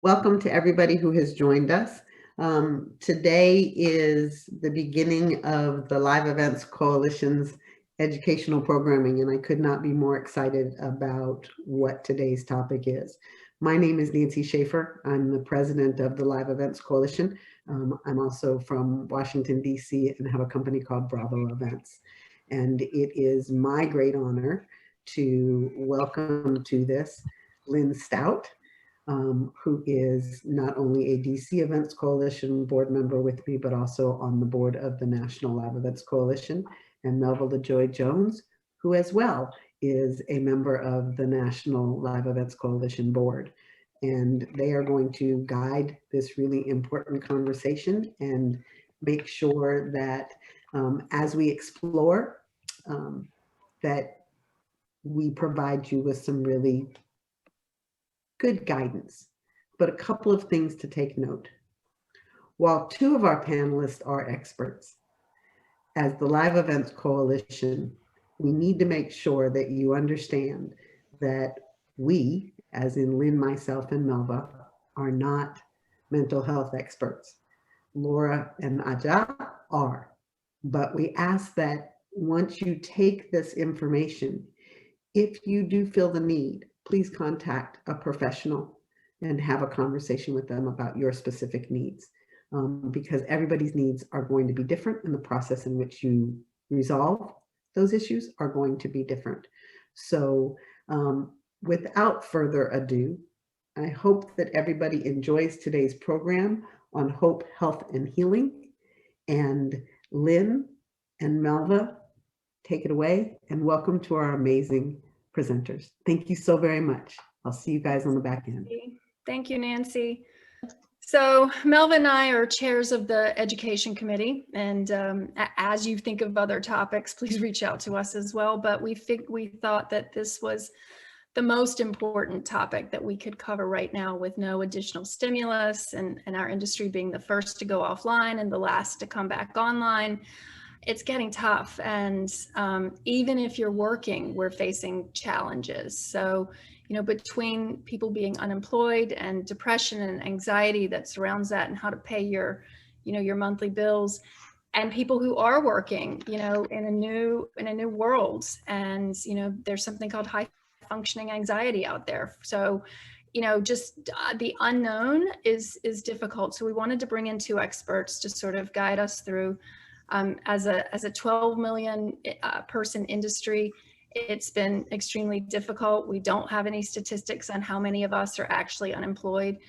Welcome to everybody who has joined us. Today is the beginning of the Live Events Coalition's educational programming, and I could not be more excited about what today's topic is. My name is Nancy Schaefer. I'm the president of the Live Events Coalition. I'm also from Washington, D.C., and have a company called Bravo Events. And it is my great honor to welcome to this Lynn Stout, who is not only a DC Events Coalition board member with me, but also on the board of the National Live Events Coalition, and Melville LaJoy Jones, who as well is a member of the National Live Events Coalition board. And they are going to guide this really important conversation and make sure that as we explore, that we provide you with some really good guidance, but a couple of things to take note. While two of our panelists are experts, as the Live Events Coalition, we need to make sure that you understand that we, as in Lynn, myself, and Melva, are not mental health experts. Laura and Adijat are, but we ask that once you take this information, if you do feel the need, please contact a professional and have a conversation with them about your specific needs, because everybody's needs are going to be different, and the process in which you resolve those issues are going to be different. So without further ado, I hope that everybody enjoys today's program on hope, health, and healing. And Lynn and Melva, take it away, and welcome to our amazing presenters. Thank you so very much. I'll see you guys on the back end. Thank you, Nancy. So Melva and I are chairs of the Education Committee, and as you think of other topics, please reach out to us as well. But we thought that this was the most important topic that we could cover right now, with no additional stimulus, and our industry being the first to go offline and the last to come back online. It's getting tough, and even if you're working, we're facing challenges. So, between people being unemployed and depression and anxiety that surrounds that, and how to pay your monthly bills, and people who are working, in a new world, and there's something called high functioning anxiety out there. So, just the unknown is difficult. So we wanted to bring in two experts to sort of guide us through. As a 12 million person industry, it's been extremely difficult. We don't have any statistics on how many of us are actually unemployed.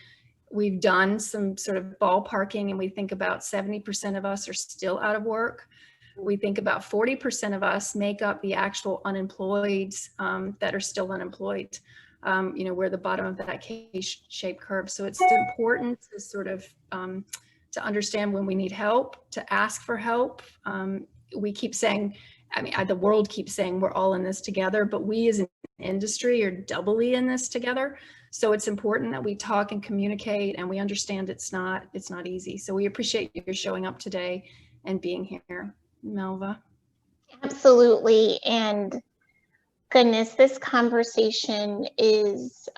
We've done some sort of ballparking, and we think about 70% of us are still out of work. We think about 40% of us make up the actual unemployed that are still unemployed. We're the bottom of that K-shaped curve. So it's important to sort of to understand when we need help, to ask for help. We keep saying, the world keeps saying we're all in this together, but we as an industry are doubly in this together. So it's important that we talk and communicate, and we understand it's not easy. So we appreciate you showing up today and being here. Melva? Absolutely. And goodness, this conversation is,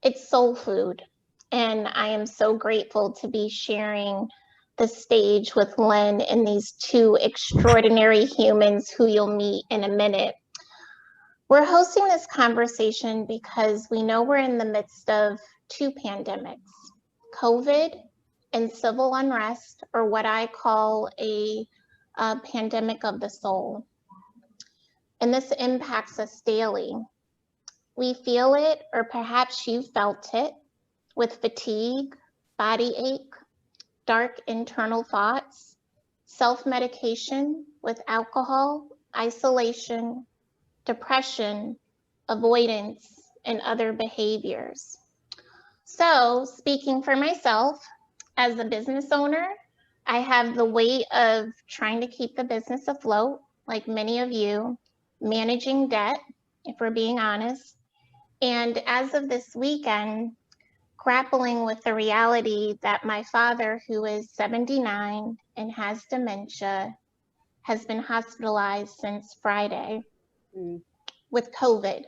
it's soul food. And I am so grateful to be sharing the stage with Lynn and these two extraordinary humans who you'll meet in a minute. We're hosting this conversation because we know we're in the midst of two pandemics, COVID and civil unrest, or what I call a pandemic of the soul. And this impacts us daily. We feel it, or perhaps you felt it, with fatigue, body ache, dark internal thoughts, self-medication with alcohol, isolation, depression, avoidance, and other behaviors. So, speaking for myself, as a business owner, I have the weight of trying to keep the business afloat, like many of you, managing debt, if we're being honest. And as of this weekend, grappling with the reality that my father, who is 79 and has dementia, has been hospitalized since Friday with COVID.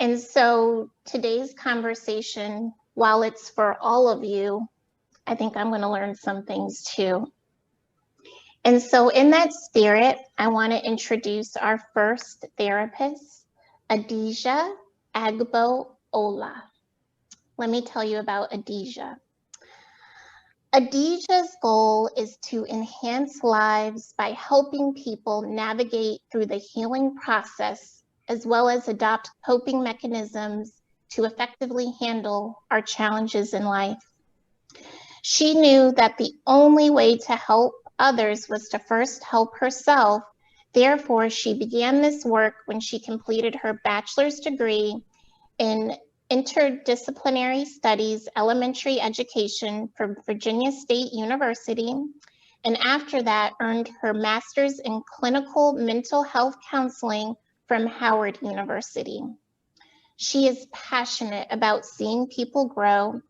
And so today's conversation, while it's for all of you, I think I'm going to learn some things too. And so in that spirit, I want to introduce our first therapist, Adijat Agbo-Ola. Let me tell you about Adijat. Adijat's goal is to enhance lives by helping people navigate through the healing process, as well as adopt coping mechanisms to effectively handle our challenges in life. She knew that the only way to help others was to first help herself. Therefore, she began this work when she completed her bachelor's degree in interdisciplinary studies, elementary education from Virginia State University, and after that earned her master's in clinical mental health counseling from Howard University. She is passionate about seeing people grow,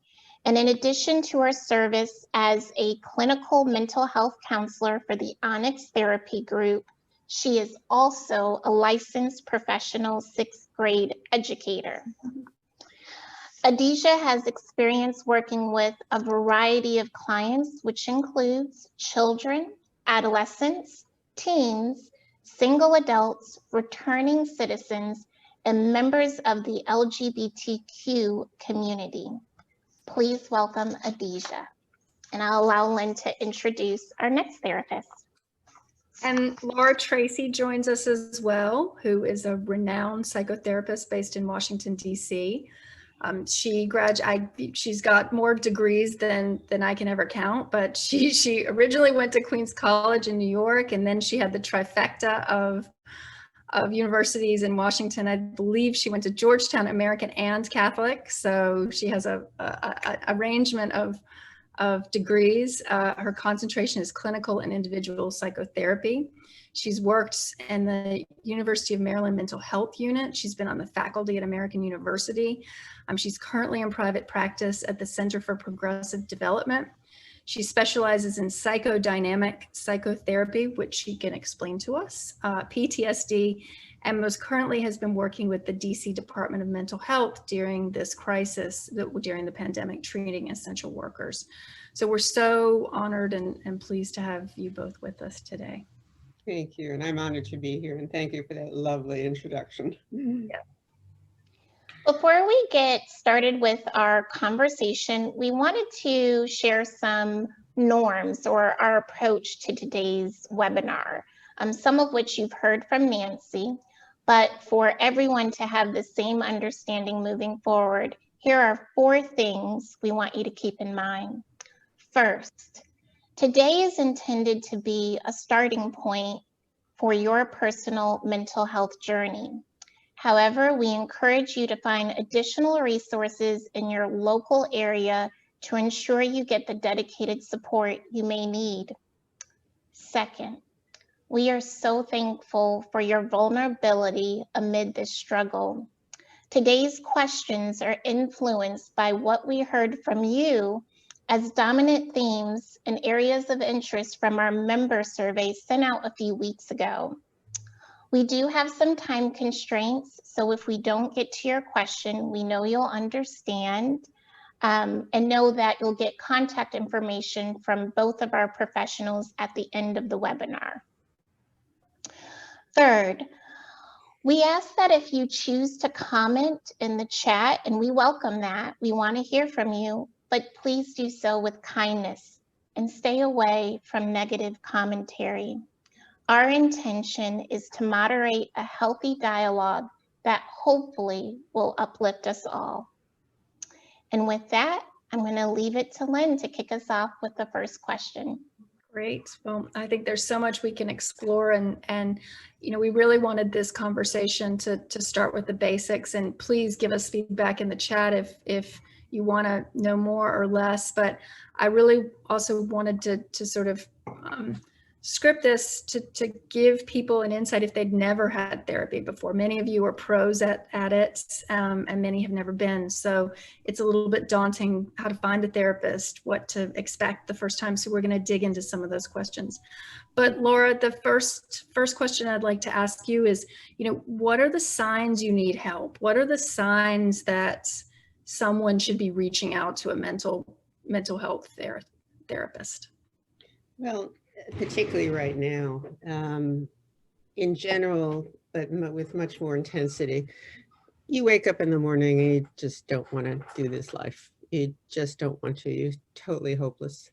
and in addition to her service as a clinical mental health counselor for the Onyx therapy group, she is also a licensed professional 6th grade educator. Adijat has experience working with a variety of clients, which includes children, adolescents, teens, single adults, returning citizens, and members of the LGBTQ community. Please welcome Adijat. And I'll allow Lynn to introduce our next therapist. And Laura Tracy joins us as well, who is a renowned psychotherapist based in Washington, D.C. She's got more degrees than I can ever count, but she originally went to Queens College in New York, and then she had the trifecta of universities in Washington. I believe she went to Georgetown, American and Catholic, so she has a arrangement of degrees. Her concentration is clinical and individual psychotherapy. She's worked in the University of Maryland Mental Health Unit. She's been on the faculty at American University. She's currently in private practice at the Center for Progressive Development. She specializes in psychodynamic psychotherapy, which she can explain to us, PTSD, and most currently has been working with the DC Department of Mental Health during this crisis, during the pandemic, treating essential workers. So we're so honored and pleased to have you both with us today. Thank you, and I'm honored to be here, and thank you for that lovely introduction. Yeah. Before we get started with our conversation, we wanted to share some norms or our approach to today's webinar, some of which you've heard from Nancy, but for everyone to have the same understanding moving forward, here are 4 things we want you to keep in mind. First, today is intended to be a starting point for your personal mental health journey. However, we encourage you to find additional resources in your local area to ensure you get the dedicated support you may need. Second, we are so thankful for your vulnerability amid this struggle. Today's questions are influenced by what we heard from you as dominant themes and areas of interest from our member survey sent out a few weeks ago. We do have some time constraints, so if we don't get to your question, we know you'll understand, and know that you'll get contact information from both of our professionals at the end of the webinar. Third, we ask that if you choose to comment in the chat, and we welcome that, we want to hear from you, but please do so with kindness and stay away from negative commentary. Our intention is to moderate a healthy dialogue that hopefully will uplift us all. And with that, I'm going to leave it to Lynn to kick us off with the first question. Great. Well, I think there's so much we can explore, and you know, we really wanted this conversation to start with the basics, and please give us feedback in the chat if you want to know more or less. But I really also wanted to sort of script this to give people an insight if they'd never had therapy before. Many of you are pros at it, and many have never been. So it's a little bit daunting how to find a therapist, what to expect the first time. So we're going to dig into some of those questions. But Laura, the first question I'd like to ask you is, what are the signs you need help? What are the signs that someone should be reaching out to a mental health therapist? Well, particularly right now, in general, but with much more intensity, you wake up in the morning and you just don't want to do this life. You just don't want to. You're totally hopeless.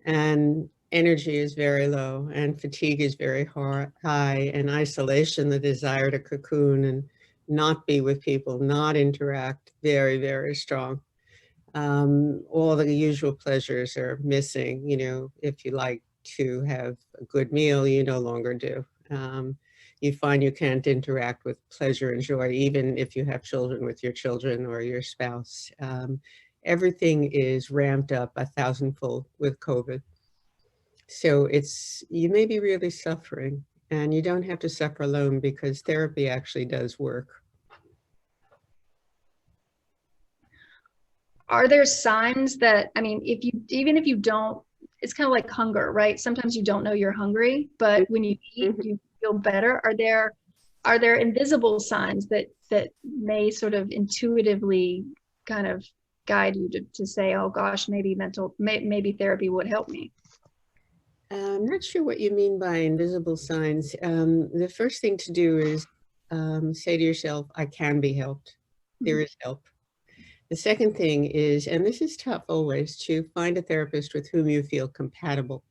And energy is very low and fatigue is very high, and isolation, the desire to cocoon and not be with people, not interact, very, very strong. All the usual pleasures are missing. If you like to have a good meal, you no longer do. You find you can't interact with pleasure and joy, even if you have children, with your children or your spouse. Everything is ramped up 1,000-fold with COVID. So you may be really suffering, and you don't have to suffer alone, because therapy actually does work. Are there signs that, even if you don't, it's kind of like hunger, right? Sometimes you don't know you're hungry, but when you eat, you feel better. Are there invisible signs that may sort of intuitively kind of guide you to say, oh gosh, maybe therapy would help me? I'm not sure what you mean by invisible signs. The first thing to do is say to yourself, I can be helped. There is help. The second thing is, and this is tough always, to find a therapist with whom you feel compatible,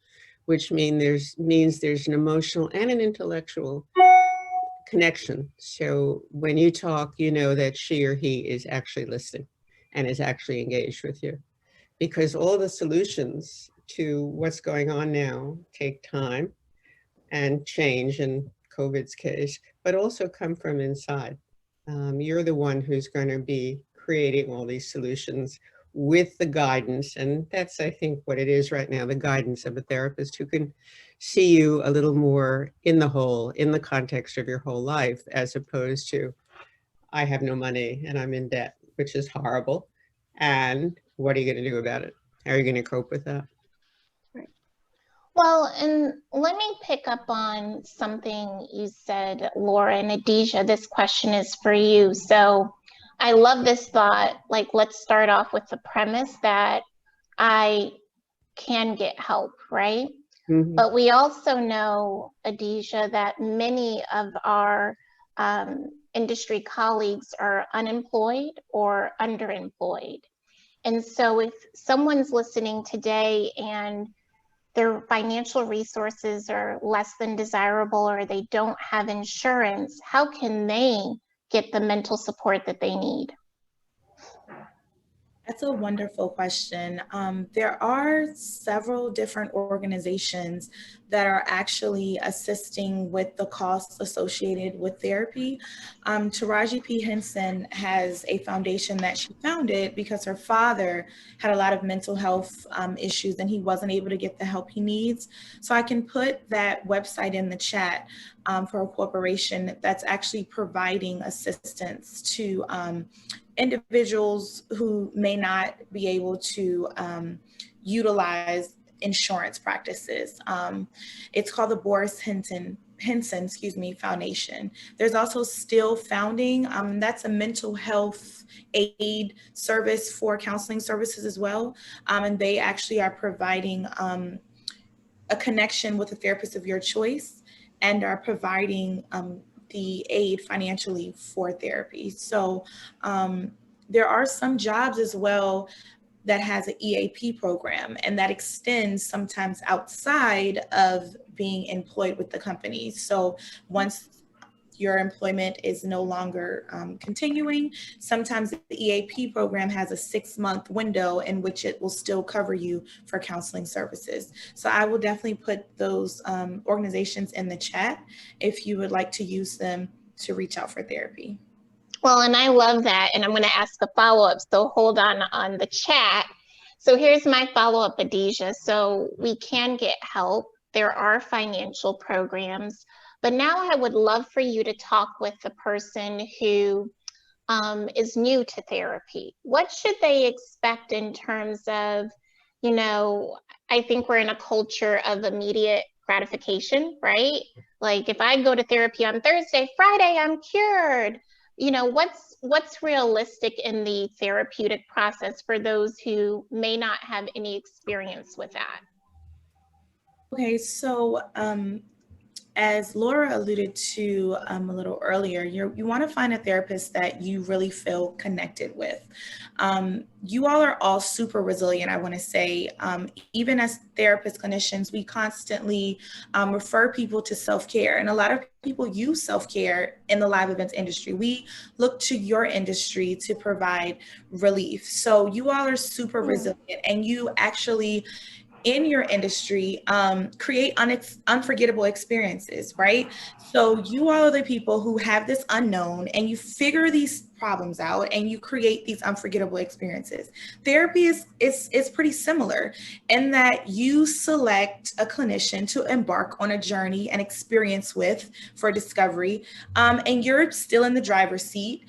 which means there's an emotional and an intellectual connection. So when you talk, you know that she or he is actually listening and is actually engaged with you. Because all the solutions to what's going on now take time and change, in COVID's case, but also come from inside. You're the one who's going to be creating all these solutions with the guidance. And that's, I think, what it is right now, the guidance of a therapist who can see you a little more in the whole, in the context of your whole life, as opposed to, I have no money and I'm in debt, which is horrible. And what are you going to do about it? How are you going to cope with that? Well, and let me pick up on something you said, Laura and Adijat. This question is for you. So I love this thought. Like, let's start off with the premise that I can get help, right? Mm-hmm. But we also know, Adijat, that many of our industry colleagues are unemployed or underemployed. And so if someone's listening today and their financial resources are less than desirable, or they don't have insurance, how can they get the mental support that they need? That's a wonderful question. There are several different organizations that are actually assisting with the costs associated with therapy. Taraji P. Henson has a foundation that she founded because her father had a lot of mental health issues and he wasn't able to get the help he needs. So I can put that website in the chat for a corporation that's actually providing assistance to individuals who may not be able to utilize insurance practices. It's called the Boris Henson Foundation. There's also Still Founding. That's a mental health aid service for counseling services as well. And they actually are providing a connection with a therapist of your choice and are providing the aid financially for therapy. So there are some jobs as well that has an EAP program, and that extends sometimes outside of being employed with the company. So once your employment is no longer continuing, sometimes the EAP program has a 6-month window in which it will still cover you for counseling services. So I will definitely put those organizations in the chat if you would like to use them to reach out for therapy. Well, and I love that. And I'm going to ask a follow-up. So hold on the chat. So here's my follow-up, Adijat. So we can get help. there are financial programs, but now I would love for you to talk with the person who is new to therapy. What should they expect in terms of, you know, I think we're in a culture of immediate gratification, right? Like if I go to therapy on Thursday, Friday, I'm cured. You know, what's realistic in the therapeutic process for those who may not have any experience with that? Okay, so as Laura alluded to a little earlier, you want to find a therapist that you really feel connected with. You all are all super resilient, I want to say. Even as therapists, clinicians, we constantly refer people to self-care. And a lot of people use self-care in the live events industry. We look to your industry to provide relief. So you all are super resilient, and you actually in your industry create unforgettable experiences, right? So you all are the people who have this unknown and you figure these problems out and you create these unforgettable experiences. Therapy is pretty similar in that you select a clinician to embark on a journey and experience with for discovery, and you're still in the driver's seat.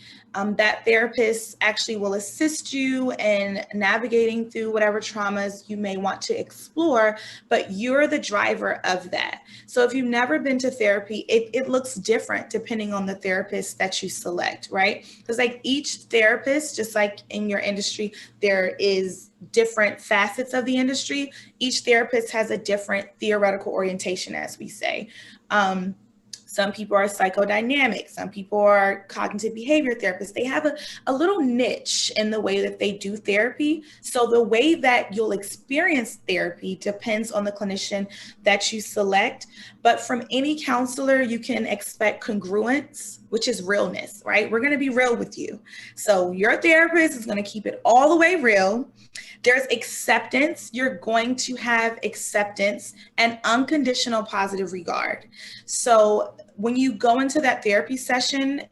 That therapist actually will assist you in navigating through whatever traumas you may want to explore, but you're the driver of that. So if you've never been to therapy, it looks different depending on the therapist that you select, right? Because like each therapist, just like in your industry, there is different facets of the industry. Each therapist has a different theoretical orientation, as we say. Some people are psychodynamic. Some people are cognitive behavior therapists. They have a little niche in the way that they do therapy. So the way that you'll experience therapy depends on the clinician that you select. But from any counselor, you can expect congruence, which is realness, right? We're going to be real with you. So your therapist is going to keep it all the way real. There's acceptance. You're going to have acceptance and unconditional positive regard. So when you go into that therapy session,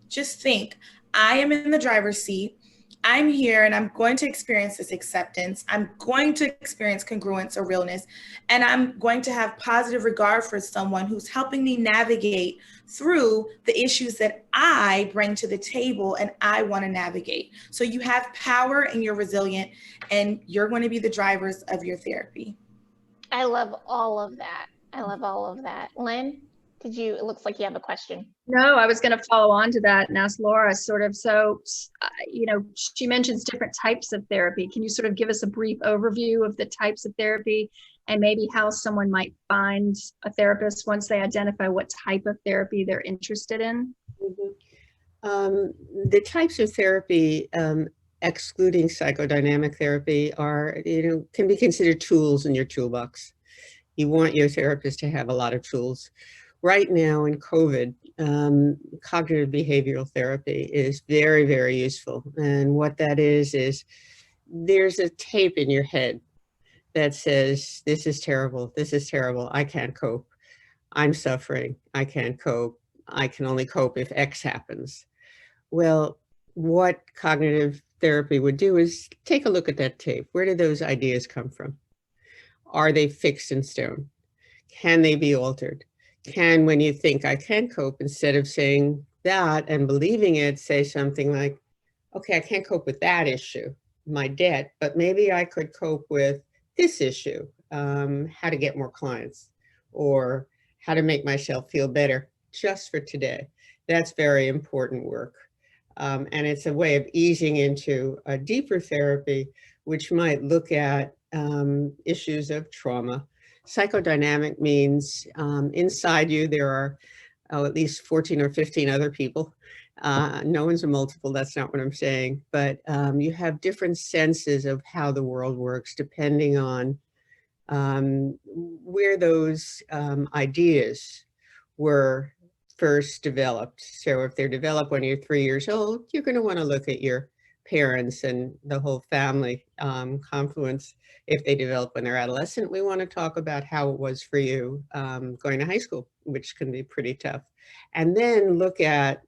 just think, I am in the driver's seat. I'm here and I'm going to experience this acceptance. I'm going to experience congruence or realness, and I'm going to have positive regard for someone who's helping me navigate through the issues that I bring to the table and I want to navigate. So you have power and you're resilient, and you're going to be the drivers of your therapy. I love all of that. I love all of that. Lynn, it looks like you have a question. No, I was going to follow on to that and ask Laura sort of, so, you know, she mentions different types of therapy. Can you sort of give us a brief overview of the types of therapy and maybe how someone might find a therapist once they identify what type of therapy they're interested in? The types of therapy, excluding psychodynamic therapy, are, can be considered tools in your toolbox. You want your therapist to have a lot of tools. Right now in COVID, cognitive behavioral therapy is very, very useful. And what that is there's a tape in your head that says, this is terrible, I can't cope, I'm suffering, I can't cope, I can only cope if X happens. Well, what cognitive therapy would do is take a look at that tape. Where did those ideas come from? Are they fixed in stone? Can they be altered? Can, when you think I can cope, instead of saying that and believing it, say something like, okay, I can't cope with that issue, my debt, but maybe I could cope with this issue, how to get more clients, or how to make myself feel better just for today. That's very important work. And it's a way of easing into a deeper therapy, which might look at issues of trauma. Psychodynamic means inside you there are at least 14 or 15 other people. No one's a multiple, that's not what I'm saying, but you have different senses of how the world works depending on where those ideas were first developed. So if they're developed when you're 3 years old, you're going to want to look at your parents and the whole family confluence. If they develop when they're adolescent, we want to talk about how it was for you going to high school, which can be pretty tough. And then look at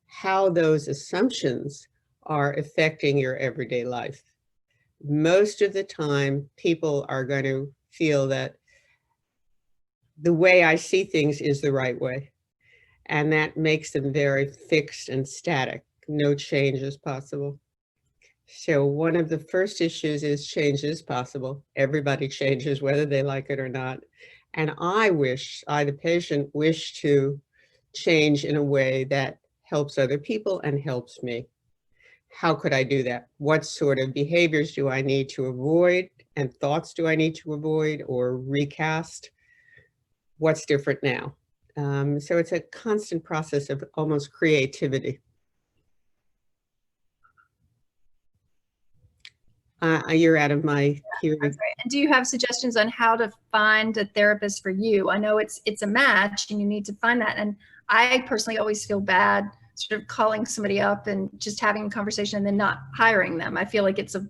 how those assumptions are affecting your everyday life. Most of the time, people are going to feel that the way I see things is the right way. And that makes them very fixed and static. No change is possible. So one of the first issues is change is possible. Everybody changes whether they like it or not. And I, the patient, wish to change in a way that helps other people and helps me. How could I do that? What sort of behaviors do I need to avoid and thoughts do I need to avoid or recast? What's different now? So it's a constant process of almost creativity. You're out of my hearing. That's great. And do you have suggestions on how to find a therapist for you? I know it's a match and you need to find that. And I personally always feel bad sort of calling somebody up and just having a conversation and then not hiring them. I feel like it's and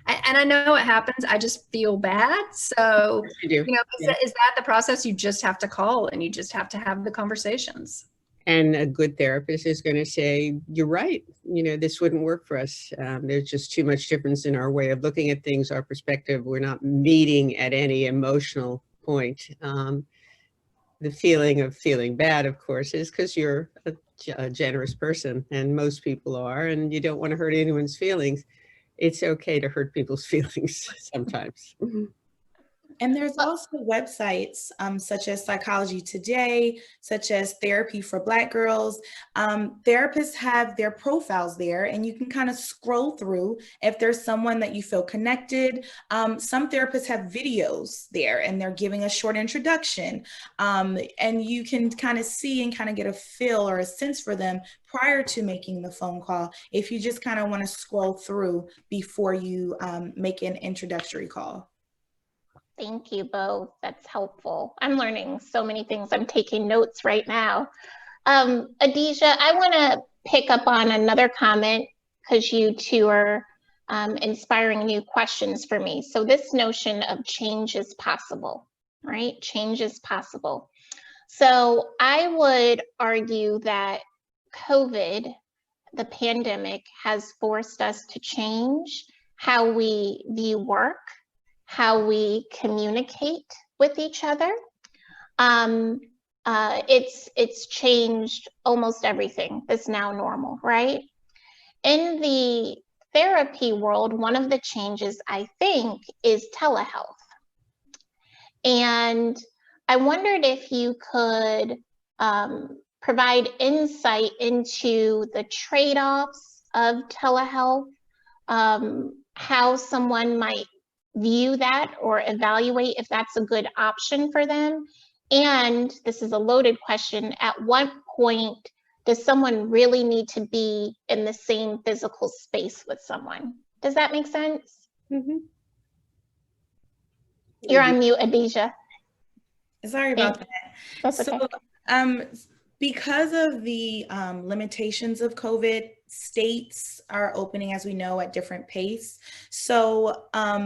I know it happens. I just feel bad. So, Yeah. Is that the process? You just have to call and you just have to have the conversations. And a good therapist is going to say, you're right, this wouldn't work for us. There's just too much difference in our way of looking at things, our perspective. We're not meeting at any emotional point. The feeling of feeling bad, of course, is because you're a generous person, and most people are, and you don't want to hurt anyone's feelings. It's okay to hurt people's feelings sometimes. And there's also websites such as Psychology Today, such as Therapy for Black Girls. Therapists have their profiles there, and you can kind of scroll through if there's someone that you feel connected. Some therapists have videos there, and they're giving a short introduction. And you can kind of see and kind of get a feel or a sense for them prior to making the phone call, if you just kind of want to scroll through before you make an introductory call. Thank you both. That's helpful. I'm learning so many things. I'm taking notes right now. Adijat, I want to pick up on another comment because you two are inspiring new questions for me. So this notion of change is possible, right? Change is possible. So I would argue that COVID, the pandemic, has forced us to change how we view work, how we communicate with each other. It's changed almost everything that's now normal, right? In the therapy world, one of the changes, I think, is telehealth. And I wondered if you could provide insight into the trade-offs of telehealth, how someone might view that or evaluate if that's a good option for them. And this is a loaded question, at what point does someone really need to be in the same physical space with someone? Does that make sense? Mm-hmm. You're on mute, Adijat. Sorry about that. That's okay. Because of the limitations of COVID, states are opening, as we know, at different pace. So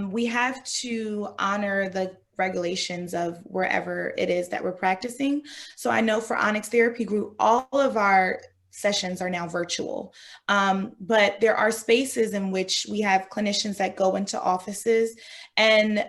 we have to honor the regulations of wherever it is that we're practicing. So I know for Onyx Therapy Group, all of our sessions are now virtual. But there are spaces in which we have clinicians that go into offices and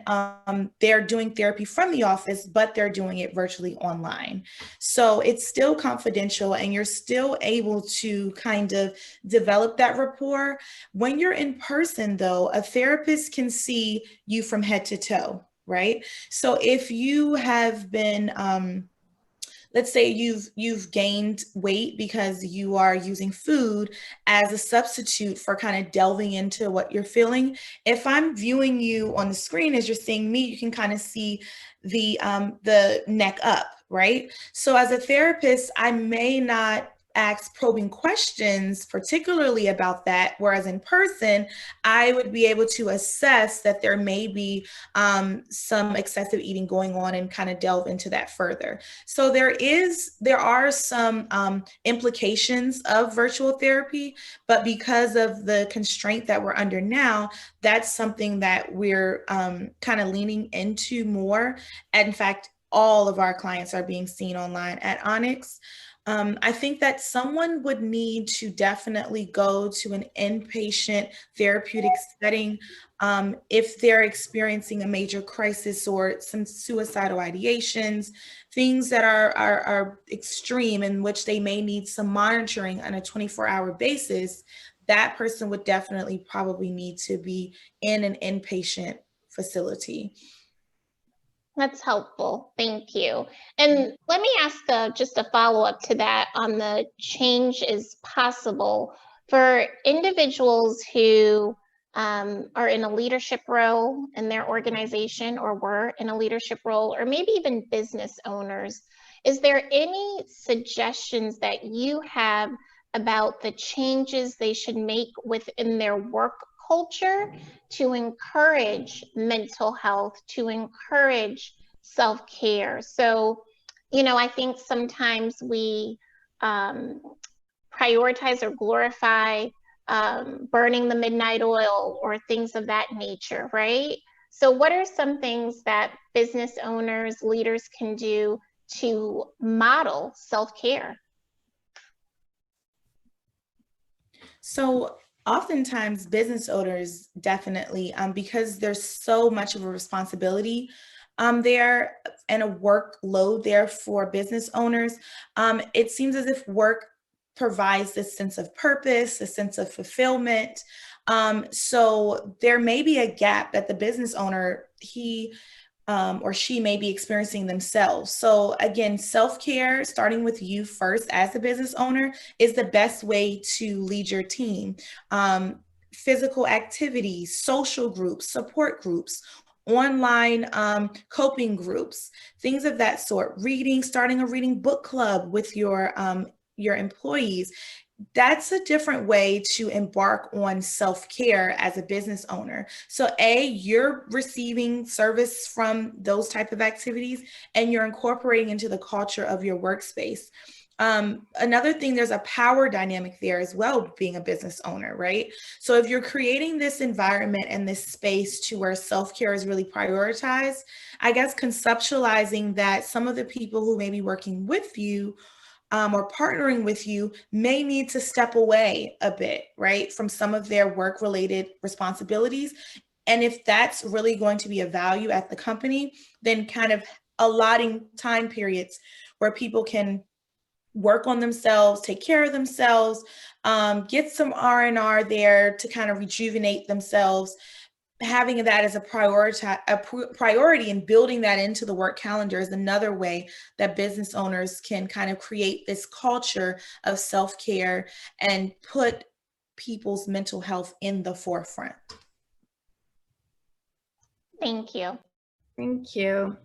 they're doing therapy from the office, but they're doing it virtually online. So it's still confidential and you're still able to kind of develop that rapport. When you're in person though, a therapist can see you from head to toe, right? So if you have been, let's say you've gained weight because you are using food as a substitute for kind of delving into what you're feeling. If I'm viewing you on the screen as you're seeing me, you can kind of see the neck up, right? So as a therapist, I may not ask probing questions, particularly about that. Whereas in person, I would be able to assess that there may be some excessive eating going on and kind of delve into that further. So there are some implications of virtual therapy, but because of the constraint that we're under now, that's something that we're kind of leaning into more. And in fact, all of our clients are being seen online at Onyx. I think that someone would need to definitely go to an inpatient therapeutic setting if they're experiencing a major crisis or some suicidal ideations, things that are extreme in which they may need some monitoring on a 24-hour basis. That person would definitely probably need to be in an inpatient facility. That's helpful. Thank you. And let me ask just a follow-up to that on the change is possible for individuals who are in a leadership role in their organization or were in a leadership role, or maybe even business owners. Is there any suggestions that you have about the changes they should make within their work culture to encourage mental health, to encourage self-care? So, you know, I think sometimes we prioritize or glorify burning the midnight oil or things of that nature, right? So what are some things that business owners, leaders can do to model self-care? So oftentimes business owners definitely, because there's so much of a responsibility there and a workload there for business owners, it seems as if work provides this sense of purpose, a sense of fulfillment. So there may be a gap that the business owner, he or she may be experiencing themselves. So again, self-care, starting with you first as a business owner, is the best way to lead your team. Physical activities, social groups, support groups, online coping groups, things of that sort. Reading, starting a reading book club with your employees. That's a different way to embark on self-care as a business owner. So you're receiving service from those type of activities and you're incorporating into the culture of your workspace. Another thing, there's a power dynamic there as well, being a business owner, right? So if you're creating this environment and this space to where self-care is really prioritized, I guess conceptualizing that some of the people who may be working with you or partnering with you may need to step away a bit, right, from some of their work-related responsibilities. And if that's really going to be a value at the company, then kind of allotting time periods where people can work on themselves, take care of themselves, get some R&R there to kind of rejuvenate themselves. Having that as a priority and building that into the work calendar is another way that business owners can kind of create this culture of self-care and put people's mental health in the forefront. Thank you. Thank you.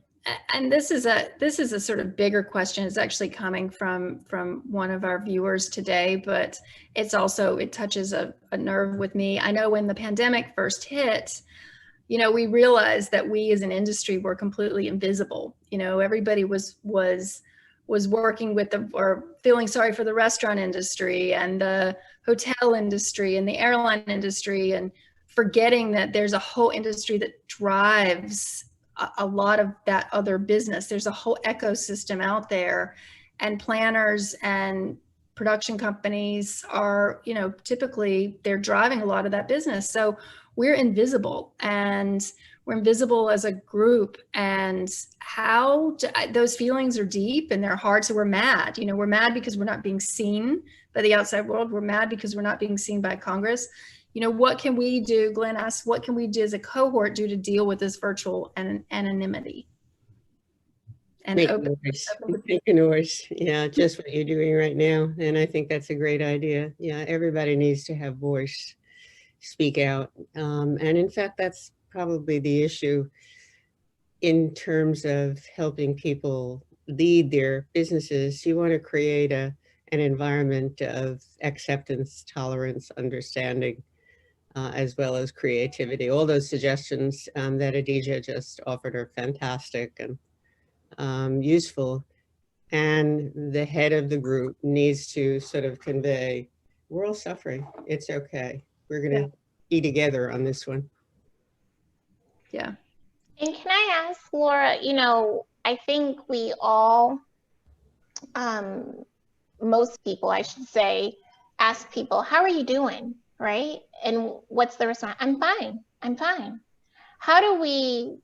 And this is a sort of bigger question. It's actually coming from one of our viewers today, but it touches a nerve with me. I know when the pandemic first hit, you know, we realized that we as an industry were completely invisible. You know, everybody was working with or feeling sorry for the restaurant industry and the hotel industry and the airline industry, and forgetting that there's a whole industry that drives a lot of that other business. There's a whole ecosystem out there, and planners and production companies are, you know, typically they're driving a lot of that business. So we're invisible, and we're invisible as a group, and those feelings are deep and they're hard. So we're mad, you know, we're mad because we're not being seen by the outside world. We're mad because we're not being seen by Congress. You know, what can we do? Glenn asked, what can we do as a cohort to deal with this virtual anonymity? And Make a noise. Yeah, just what you're doing right now. And I think that's a great idea. Yeah, everybody needs to have voice, speak out. And in fact, that's probably the issue in terms of helping people lead their businesses. You want to create an environment of acceptance, tolerance, understanding, as well as creativity. All those suggestions that Adijat just offered are fantastic and useful. And the head of the group needs to sort of convey, we're all suffering. It's okay. We're going to be together on this one. Yeah. And can I ask, Laura, you know, I think we all most people, I should say, ask people, how are you doing, right? And what's the response? I'm fine, I'm fine. How do we,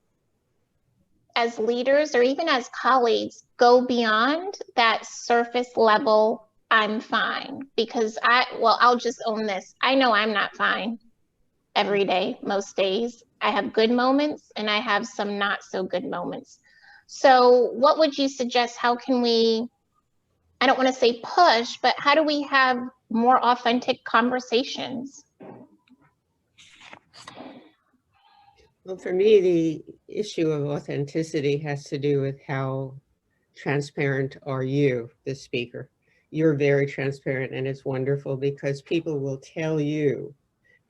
as leaders or even as colleagues, go beyond that surface level, I'm fine? Because I'll just own this. I know I'm not fine every day, most days. I have good moments and I have some not so good moments. So what would you suggest? How can we, I don't want to say push, but how do we have more authentic conversations? Well, for me, the issue of authenticity has to do with how transparent are you, the speaker. You're very transparent, and it's wonderful because people will tell you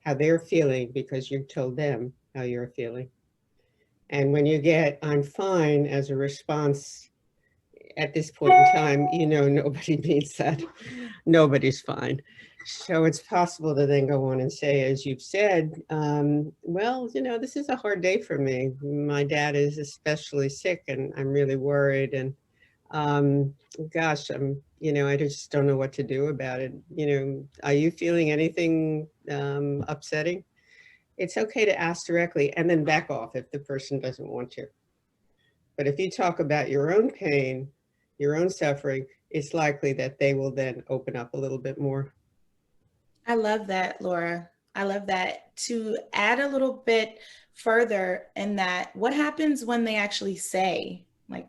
how they're feeling because you've told them how you're feeling. And when you get, I'm fine, as a response at this point in time, you know, nobody means that. Nobody's fine. So it's possible to then go on and say, as you've said, well, you know, this is a hard day for me. My dad is especially sick and I'm really worried. And gosh, you know, I just don't know what to do about it. You know, are you feeling anything upsetting? It's okay to ask directly and then back off if the person doesn't want to. But if you talk about your own pain, your own suffering, it's likely that they will then open up a little bit more. I love that, Laura. I love that. To add a little bit further in that, what happens when they actually say, like,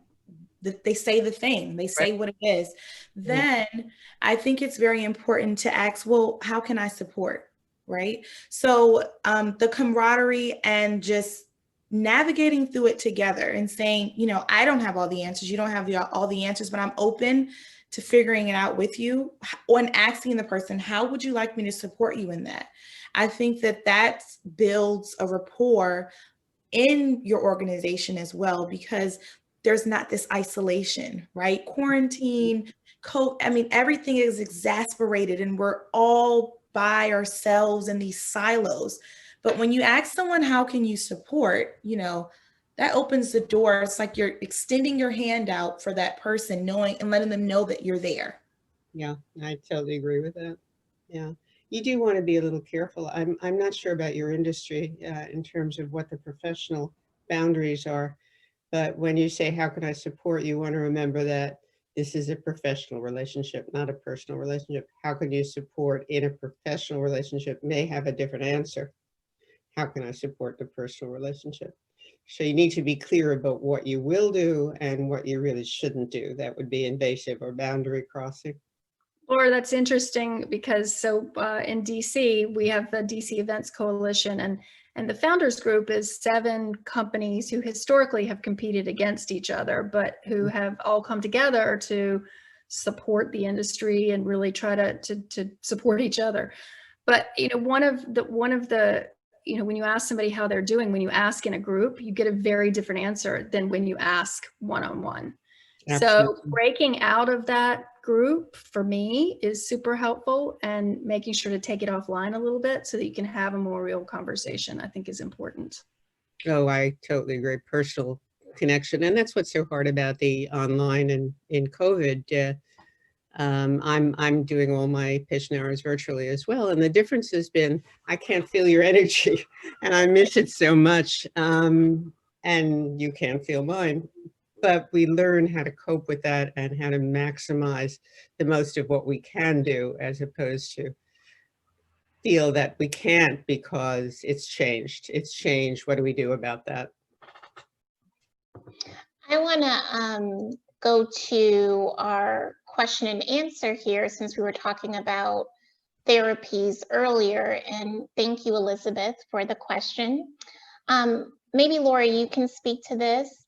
they say the thing, they say what it is, then I think it's very important to ask, well, how can I support, right? So the camaraderie and just navigating through it together and saying, you know, I don't have all the answers, you don't have all the answers, but I'm open to figuring it out with you, and asking the person, how would you like me to support you in that? I think that builds a rapport in your organization as well, because there's not this isolation, right? Quarantine, I mean, everything is exasperated and we're all by ourselves in these silos. But when you ask someone, how can you support, you know, that opens the door. It's like you're extending your hand out for that person, knowing and letting them know that you're there. Yeah, I totally agree with that. Yeah, you do want to be a little careful. I'm not sure about your industry in terms of what the professional boundaries are, but when you say, how can I support, you want to remember that this is a professional relationship, not a personal relationship. How can you support in a professional relationship may have a different answer. How can I support the personal relationship? So you need to be clear about what you will do and what you really shouldn't do. That would be invasive or boundary crossing. Laura, that's interesting because in DC, we have the DC Events Coalition, and the founders group is 7 companies who historically have competed against each other, but who have all come together to support the industry and really try to support each other. But you know, one of the you know, when you ask somebody how they're doing, when you ask in a group, you get a very different answer than when you ask one-on-one. So breaking out of that group for me is super helpful, and making sure to take it offline a little bit so that you can have a more real conversation, I think, is important. Oh, I totally agree. Personal connection. And that's what's so hard about the online and in COVID. I'm doing all my patient hours virtually as well. And the difference has been, I can't feel your energy and I miss it so much. And you can't feel mine. But we learn how to cope with that and how to maximize the most of what we can do, as opposed to feel that we can't because it's changed. It's changed. What do we do about that? I want to go to our question and answer here, since we were talking about therapies earlier. And thank you, Elizabeth, for the question. Maybe Laura, you can speak to this,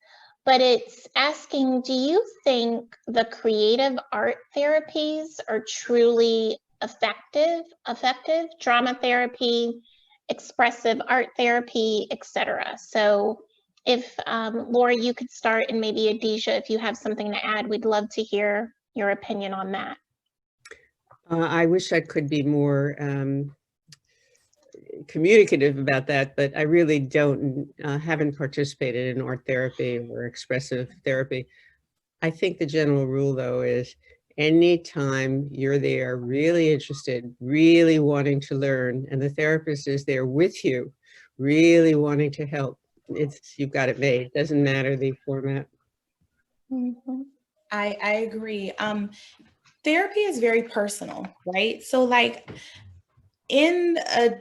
but it's asking, do you think the creative art therapies are truly effective, drama therapy, expressive art therapy, etc.? So if Laura, you could start, and maybe Adijat, if you have something to add, we'd love to hear your opinion on that. I wish I could be more communicative about that, but I really haven't participated in art therapy or expressive therapy. I think the general rule, though, is Anytime you're there, really interested, really wanting to learn, and the therapist is there with you, really wanting to help, you've got it made. Doesn't matter the format. Mhm. I agree. Therapy is very personal, right? So like in a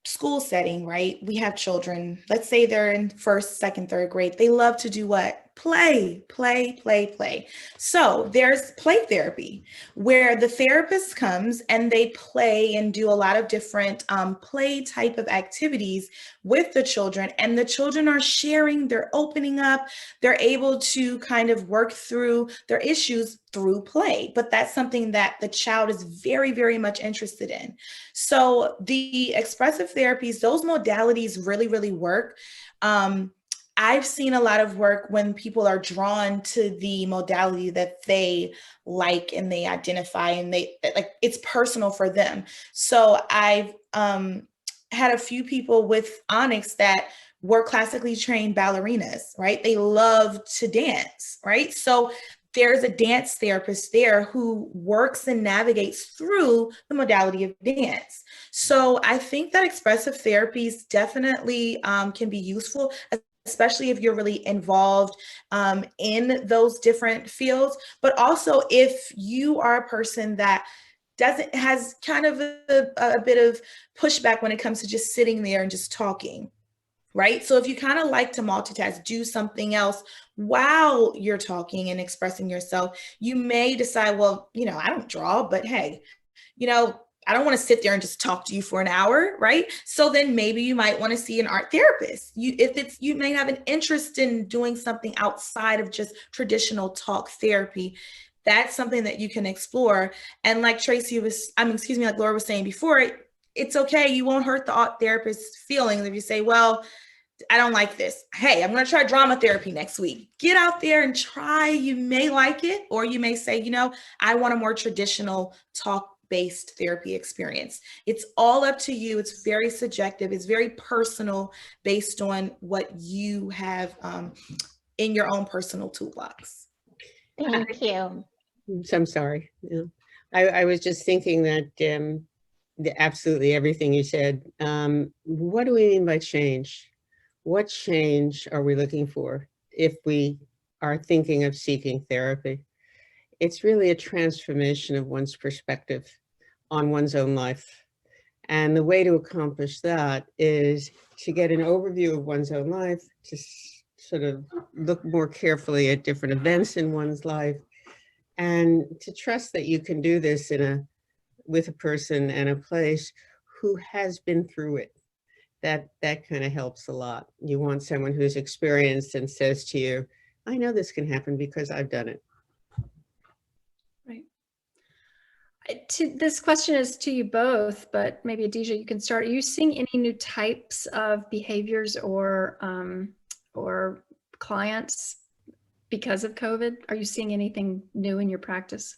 school setting, right? We have children, let's say they're in first, second, third grade. They love to do what? Play, play, play, play. So there's play therapy where the therapist comes and they play and do a lot of different play type of activities with the children, and the children are sharing, they're opening up, they're able to kind of work through their issues through play. But that's something that the child is very, very much interested in. So the expressive therapies, those modalities really, really work. I've seen a lot of work when people are drawn to the modality that they like and they identify, and they like it's personal for them. So I've had a few people with Onyx that were classically trained ballerinas, right? They love to dance, right? So there's a dance therapist there who works and navigates through the modality of dance. So I think that expressive therapies definitely can be useful, especially if you're really involved in those different fields. But also if you are a person that has kind of a bit of pushback when it comes to just sitting there and just talking. Right. So if you kind of like to multitask, do something else while you're talking and expressing yourself, you may decide, well, I don't draw, but hey, I don't want to sit there and just talk to you for an hour, right? So then maybe you might want to see an art therapist. You may have an interest in doing something outside of just traditional talk therapy. That's something that you can explore. And like like Laura was saying before, it's okay. You won't hurt the art therapist's feelings if you say, well, I don't like this. Hey, I'm going to try drama therapy next week. Get out there and try. You may like it, or you may say, I want a more traditional talk-based therapy experience. It's all up to you. It's very subjective. It's very personal based on what you have in your own personal toolbox. Thank you. I'm sorry. Yeah. I was just thinking that absolutely everything you said. What do we mean by change? What change are we looking for if we are thinking of seeking therapy? It's really a transformation of one's perspective on one's own life. And the way to accomplish that is to get an overview of one's own life, to sort of look more carefully at different events in one's life, and to trust that you can do this with a person and a place who has been through it. That kind of helps a lot. You want someone who's experienced and says to you, I know this can happen because I've done it. Right. This question is to you both, but maybe Adijat, you can start. Are you seeing any new types of behaviors or clients because of COVID? Are you seeing anything new in your practice?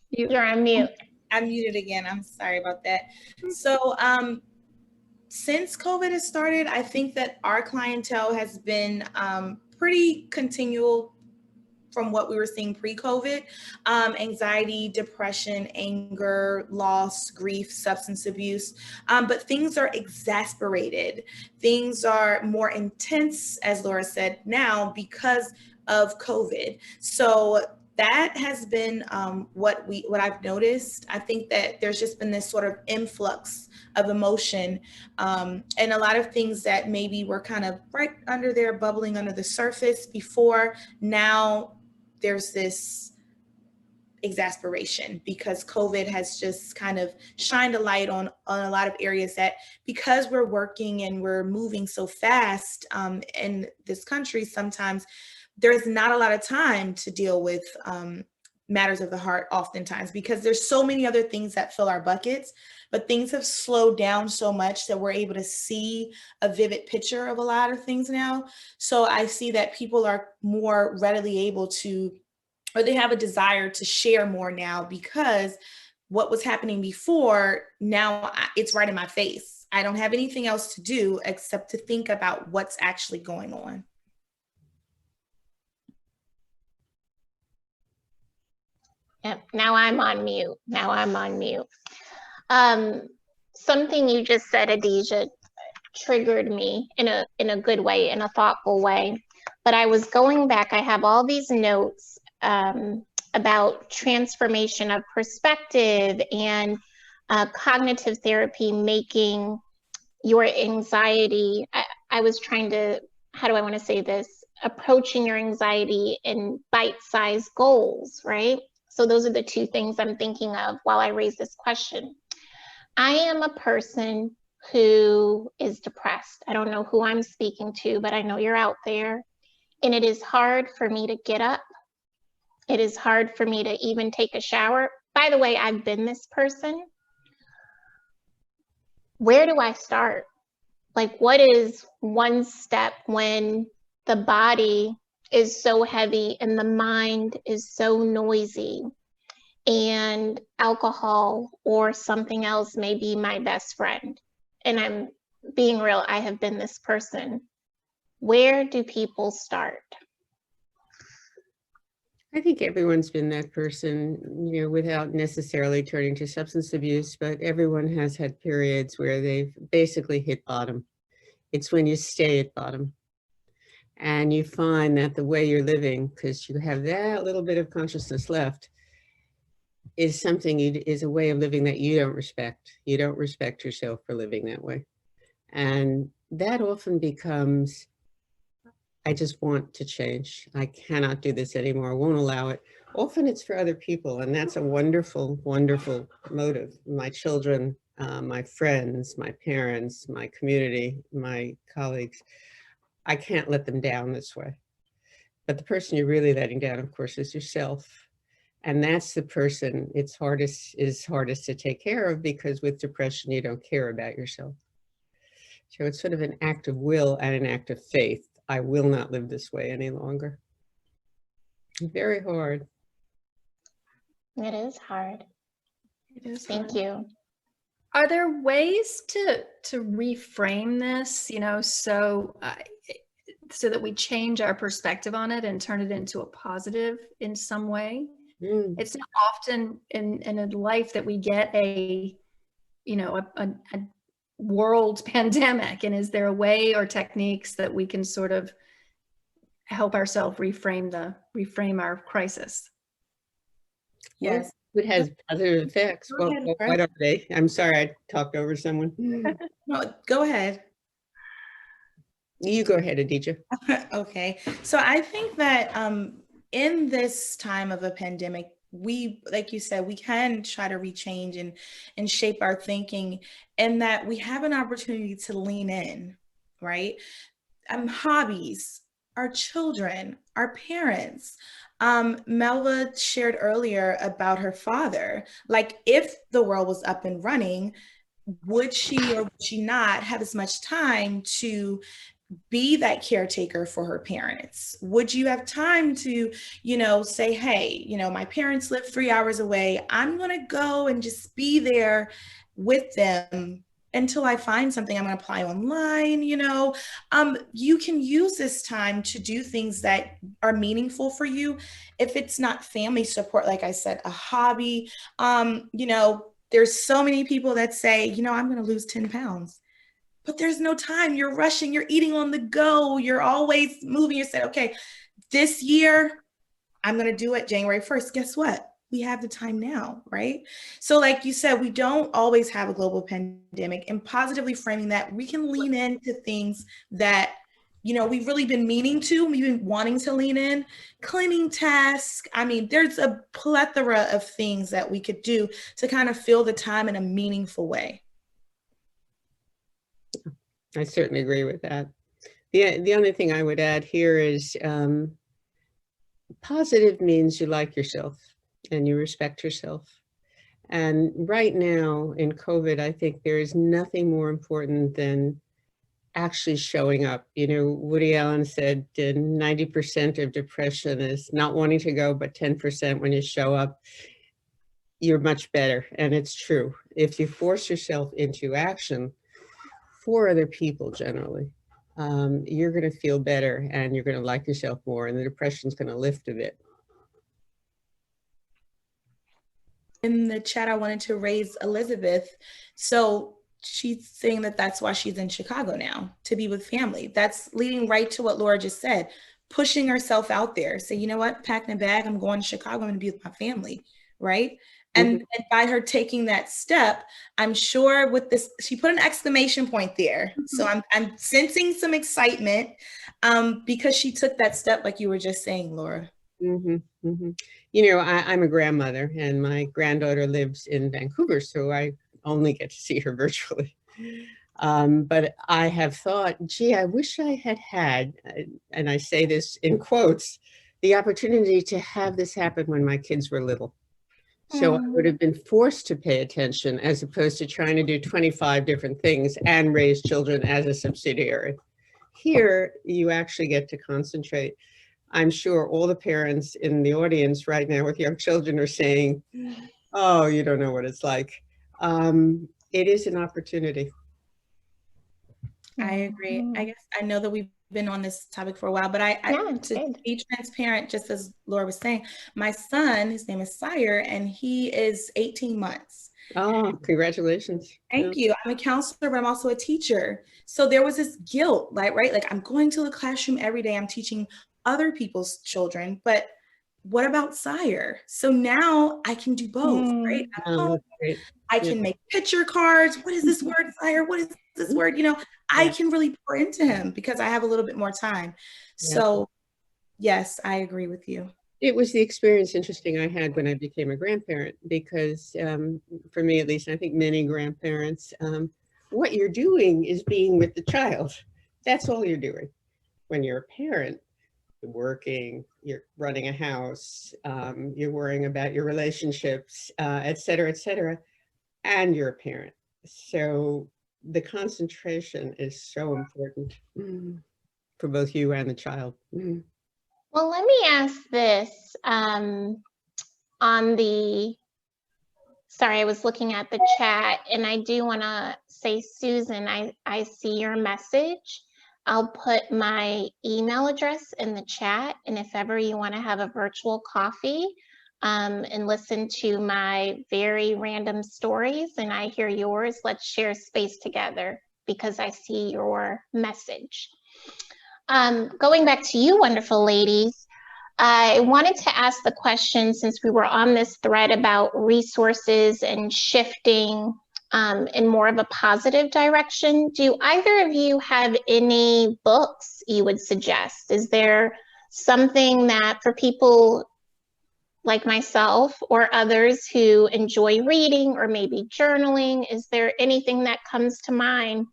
You're on mute. I'm muted again. I'm sorry about that. So since COVID has started, I think that our clientele has been pretty continual from what we were seeing pre-COVID. Anxiety, depression, anger, loss, grief, substance abuse. But things are exacerbated. Things are more intense, as Laura said, now because of COVID. So that has been what I've noticed. I think that there's just been this sort of influx of emotion and a lot of things that maybe were kind of right under there, bubbling under the surface before. Now there's this exasperation because COVID has just kind of shined a light on a lot of areas that, because we're working and we're moving so fast in this country, sometimes there's not a lot of time to deal with matters of the heart oftentimes, because there's so many other things that fill our buckets, but things have slowed down so much that we're able to see a vivid picture of a lot of things now. So I see that people are more readily able to, or they have a desire to share more now, because what was happening before, now it's right in my face. I don't have anything else to do except to think about what's actually going on. Yep, now I'm on mute. Now I'm on mute. Something you just said, Adijat, triggered me in a good way, in a thoughtful way. But I was going back, I have all these notes about transformation of perspective and cognitive therapy making your anxiety, I was trying to, how do I want to say this? Approaching your anxiety in bite-sized goals, right? So those are the two things I'm thinking of while I raise this question. I am a person who is depressed. I don't know who I'm speaking to, but I know you're out there. And it is hard for me to get up. It is hard for me to even take a shower. By the way, I've been this person. Where do I start? Like, what is one step when the body is so heavy and the mind is so noisy and alcohol or something else may be my best friend? And I'm being real, I have been this person. Where do people start? I think everyone's been that person, you know, without necessarily turning to substance abuse, but everyone has had periods where they've basically hit bottom. It's when you stay at bottom and you find that the way you're living, because you have that little bit of consciousness left, is something is a way of living that you don't respect. You don't respect yourself for living that way. And that often becomes, I just want to change. I cannot do this anymore. I won't allow it. Often it's for other people. And that's a wonderful, wonderful motive. My children, my friends, my parents, my community, my colleagues, I can't let them down this way. But the person you're really letting down, of course, is yourself. And that's the person is hardest to take care of, because with depression, you don't care about yourself. So it's sort of an act of will and an act of faith. I will not live this way any longer. Very hard. It is hard. It is Thank hard. you. Are there ways to reframe this, you know, so that we change our perspective on it and turn it into a positive in some way? It's not often in a life that we get a world pandemic. And is there a way or techniques that we can sort of help ourselves reframe our crisis? Yes. Well, it has positive effects. Go ahead, Well, Chris. what are they? I'm sorry, I talked over someone. No, go ahead. You go ahead, Adijat. Okay. So I think that in this time of a pandemic, we, like you said, we can try to rechange and shape our thinking, and that we have an opportunity to lean in, right? Hobbies, our children, our parents. Melva shared earlier about her father. Like, if the world was up and running, would she or would she not have as much time to be that caretaker for her parents? Would you have time to, say, hey, my parents live 3 hours away. I'm going to go and just be there with them until I find something. I'm going to apply online. You can use this time to do things that are meaningful for you. If it's not family support, like I said, a hobby, there's so many people that say, I'm going to lose 10 pounds. But there's no time. You're rushing. You're eating on the go. You're always moving. You said, okay, this year, I'm going to do it January 1st. Guess what? We have the time now, right? So like you said, we don't always have a global pandemic, and positively framing that, we can lean into things that, we've really been meaning to, we've been wanting to lean in. Cleaning tasks. I mean, there's a plethora of things that we could do to kind of fill the time in a meaningful way. I certainly agree with that. The only thing I would add here is positive means you like yourself and you respect yourself. And right now in COVID, I think there is nothing more important than actually showing up. Woody Allen said 90% of depression is not wanting to go, but 10% when you show up, you're much better. And it's true. If you force yourself into action for other people, generally, you're going to feel better and you're going to like yourself more, and the depression's going to lift a bit. in the chat, I wanted to raise Elizabeth. So she's saying that that's why she's in Chicago now, to be with family. That's leading right to what Laura just said, pushing herself out there. Say, you know what, packing a bag, I'm going to Chicago, I'm going to be with my family, right? And by her taking that step, I'm sure with this, she put an exclamation point there. So I'm sensing some excitement because she took that step, like you were just saying, Laura. You know, I'm a grandmother, and my granddaughter lives in Vancouver, so I only get to see her virtually. But I have thought, gee, I wish I had, and I say this in quotes, the opportunity to have this happen when my kids were little. So I would have been forced to pay attention as opposed to trying to do 25 different things and raise children as a subsidiary. Here, you actually get to concentrate. I'm sure all the parents in the audience right now with young children are saying, oh, you don't know what it's like. It is an opportunity. I agree. I guess I know that we've been on this topic for a while, but to be transparent, just as Laura was saying, my son, his name is Sire, and he is 18 months. Oh, congratulations. Thank you. I'm a counselor, but I'm also a teacher. So there was this guilt, right? Like I'm going to the classroom every day. I'm teaching other people's children, but what about Sire? So now I can do both, right? I can make picture cards. What is this word, Sire? What is this word? You know, I can really pour into him because I have a little bit more time. So yes, I agree with you. It was the experience interesting I had when I became a grandparent, because for me, at least, I think many grandparents, what you're doing is being with the child. That's all you're doing. When you're a parent, you're working, you're running a house, you're worrying about your relationships, et cetera, and you're a parent. So the concentration is so important for both you and the child. Well, let me ask this on the, sorry, I was looking at the chat, and I do want to say, Susan, I see your message. I'll put my email address in the chat, and if ever you want to have a virtual coffee and listen to my very random stories and I hear yours, let's share space together because I see your message. Going back to you, wonderful ladies, I wanted to ask the question, since we were on this thread about resources and shifting in more of a positive direction, do either of you have any books you would suggest? Is there something that for people like myself or others who enjoy reading or maybe journaling, is there anything that comes to mind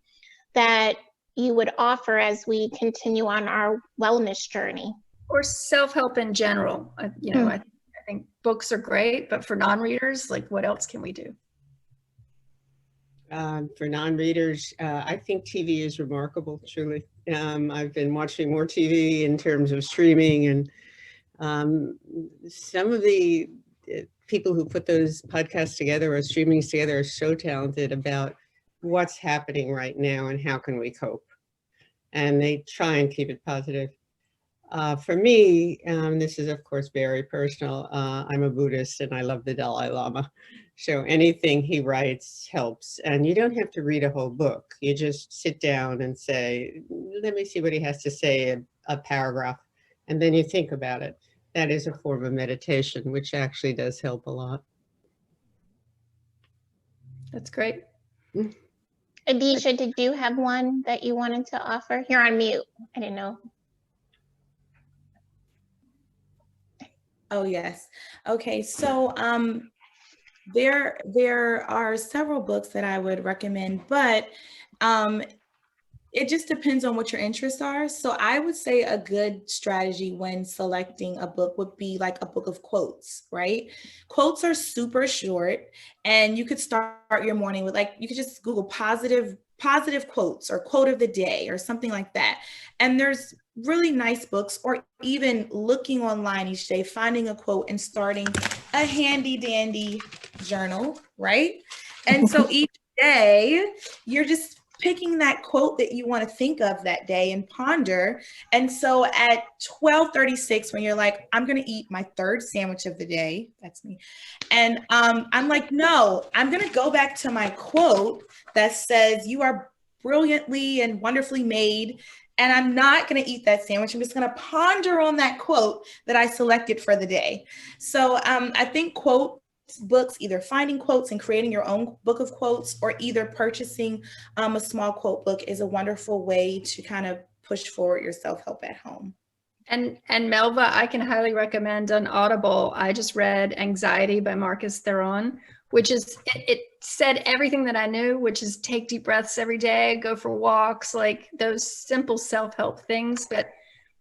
that you would offer as we continue on our wellness journey? Or self-help in general. You know, I think books are great, but for non-readers, like what else can we do? For non-readers, I think TV is remarkable, truly. I've been watching more TV in terms of streaming, and some of the people who put those podcasts together or streamings together are so talented about what's happening right now and how can we cope. And they try and keep it positive. For me, this is of course very personal. I'm a Buddhist and I love the Dalai Lama. So anything he writes helps. And you don't have to read a whole book. You just sit down and say, let me see what he has to say, a paragraph. And then you think about it. That is a form of meditation, which actually does help a lot. That's great. Adijat, did you have one that you wanted to offer? You're on mute. I didn't know. Oh, yes. Okay, so there are several books that I would recommend, but it just depends on what your interests are. So I would say a good strategy when selecting a book would be like a book of quotes, right? Quotes are super short, and you could start your morning with, like, you could just Google positive quotes or quote of the day or something like that. And there's really nice books, or even looking online each day, finding a quote and starting a handy dandy journal, right? And so each day you're just picking that quote that you want to think of that day and ponder. And so at 12:36, when you're like, I'm going to eat my third sandwich of the day, that's me. And I'm like, no, I'm going to go back to my quote that says, you are brilliantly and wonderfully made. And I'm not going to eat that sandwich. I'm just going to ponder on that quote that I selected for the day. So I think quote books, either finding quotes and creating your own book of quotes, or either purchasing a small quote book, is a wonderful way to kind of push forward your self-help at home. And Melva, I can highly recommend on Audible. I just read Anxiety by Marcus Theron, which is, it said everything that I knew, which is take deep breaths every day, go for walks, like those simple self-help things. But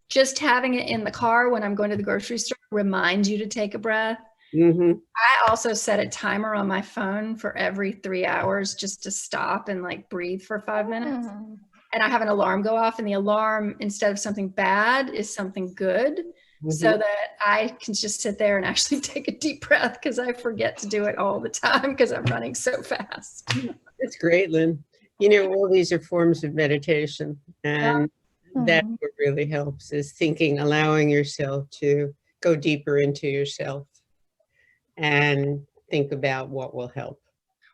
just having it in the car when I'm going to the grocery store reminds you to take a breath. Mm-hmm. I also set a timer on my phone for every 3 hours just to stop and like breathe for 5 minutes. And I have an alarm go off, and the alarm, instead of something bad, is something good. So that I can just sit there and actually take a deep breath, because I forget to do it all the time because I'm running so fast. That's great, Lynn. You know, all these are forms of meditation, and that's what really helps, is thinking, allowing yourself to go deeper into yourself and think about what will help.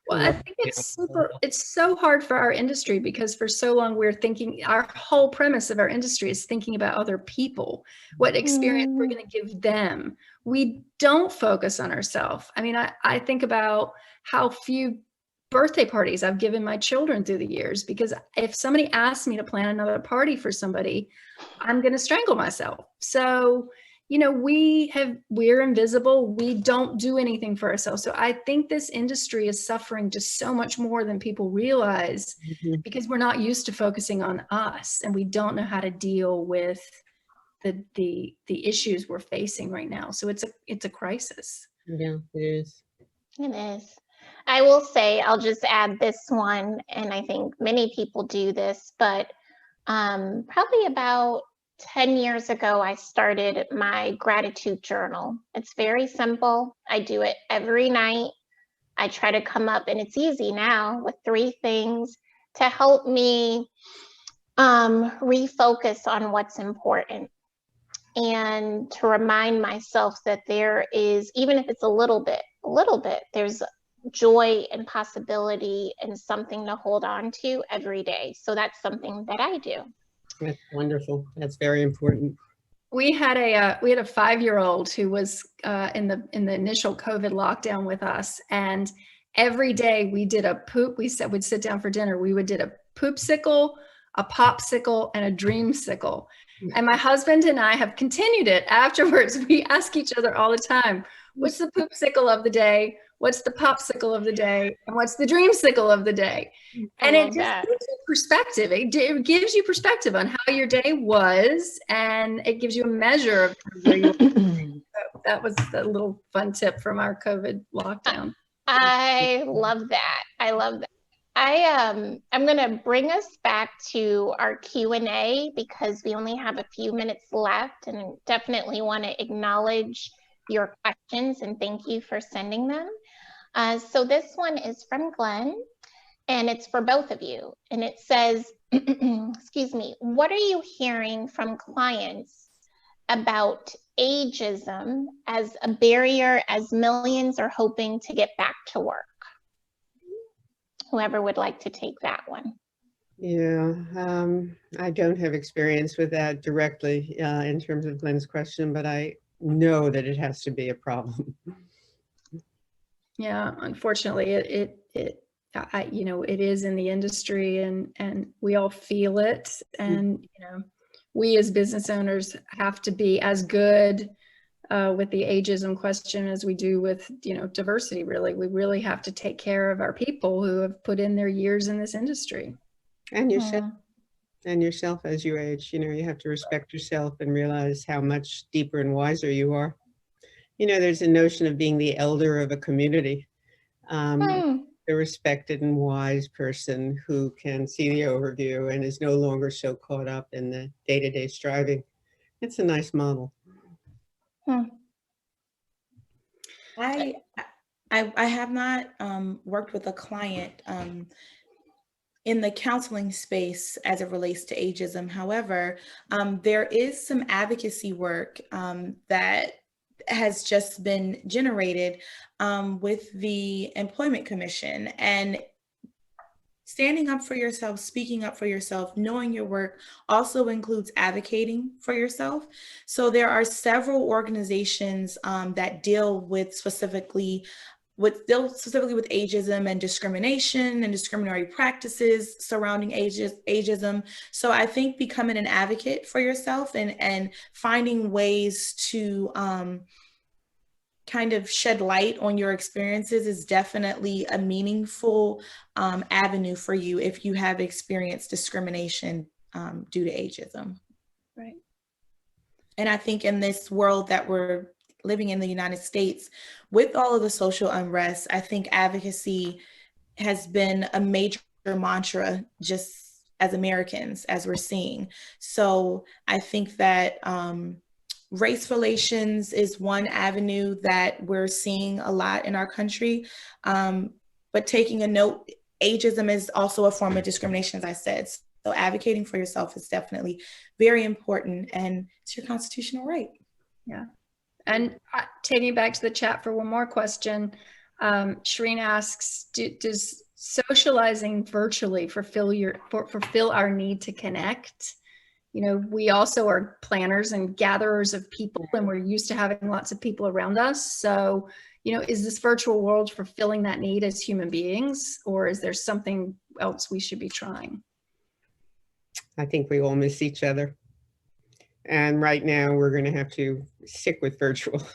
Well, I think it's so hard for our industry, because for so long we're thinking, our whole premise of our industry is thinking about other people, what experience we're going to give them. We don't focus on ourselves. I mean, I think about how few birthday parties I've given my children through the years, because if somebody asks me to plan another party for somebody, I'm going to strangle myself. So, you know, we're invisible. We don't do anything for ourselves. So I think this industry is suffering just so much more than people realize, because we're not used to focusing on us, and we don't know how to deal with the issues we're facing right now. So it's a crisis. Yeah, it is. It is. I will say, I'll just add this one, and I think many people do this, but probably about 10 years ago, I started my gratitude journal. It's very simple. I do it every night. I try to come up, and it's easy now, with 3 things to help me refocus on what's important, and to remind myself that there is, even if it's a little bit, there's joy and possibility and something to hold on to every day. So that's something that I do. That's wonderful. That's very important. We had a 5-year-old who was in the initial COVID lockdown with us, and every day we did a poop. We'd sit down for dinner. We did a poopsicle, a popsicle, and a dreamsicle. And my husband and I have continued it afterwards. We ask each other all the time, what's the poopsicle of the day? What's the popsicle of the day? And what's the dreamsicle of the day? And it just gives you perspective. It gives you perspective on how your day was, and it gives you a measure of where you are. So that was a little fun tip from our COVID lockdown. I love that. I love that. I'm going to bring us back to our Q&A, because we only have a few minutes left, and definitely want to acknowledge your questions, and thank you for sending them. So this one is from Glenn, and it's for both of you. And it says, excuse me, what are you hearing from clients about ageism as a barrier, as millions are hoping to get back to work? Whoever would like to take that one. Yeah, I don't have experience with that directly in terms of Glenn's question, but I know that it has to be a problem. Yeah, unfortunately, it is in the industry, and we all feel it. And we as business owners have to be as good with the ageism question as we do with diversity. Really, we really have to take care of our people who have put in their years in this industry. And yourself. And yourself as you age. You have to respect yourself and realize how much deeper and wiser you are. There's a notion of being the elder of a community, the respected and wise person who can see the overview and is no longer so caught up in the day-to-day striving. It's a nice model. I have not worked with a client in the counseling space as it relates to ageism. However, there is some advocacy work that has just been generated with the Employment Commission, and standing up for yourself, speaking up for yourself, knowing your work also includes advocating for yourself. So there are several organizations that deal with specifically with ageism and discrimination and discriminatory practices surrounding ageism. So I think becoming an advocate for yourself and finding ways to kind of shed light on your experiences is definitely a meaningful avenue for you if you have experienced discrimination due to ageism. Right. And I think in this world that we're living in the United States, with all of the social unrest, I think advocacy has been a major mantra just as Americans, as we're seeing. So I think that race relations is one avenue that we're seeing a lot in our country. But taking a note, ageism is also a form of discrimination, as I said. So advocating for yourself is definitely very important, and it's your constitutional right. Yeah. And taking it back to the chat for one more question, Shireen asks, does socializing virtually fulfill our need to connect? You know, we also are planners and gatherers of people, and we're used to having lots of people around us. So, you know, is this virtual world fulfilling that need as human beings, or is there something else we should be trying? I think we all miss each other. And right now we're going to have to stick with virtual.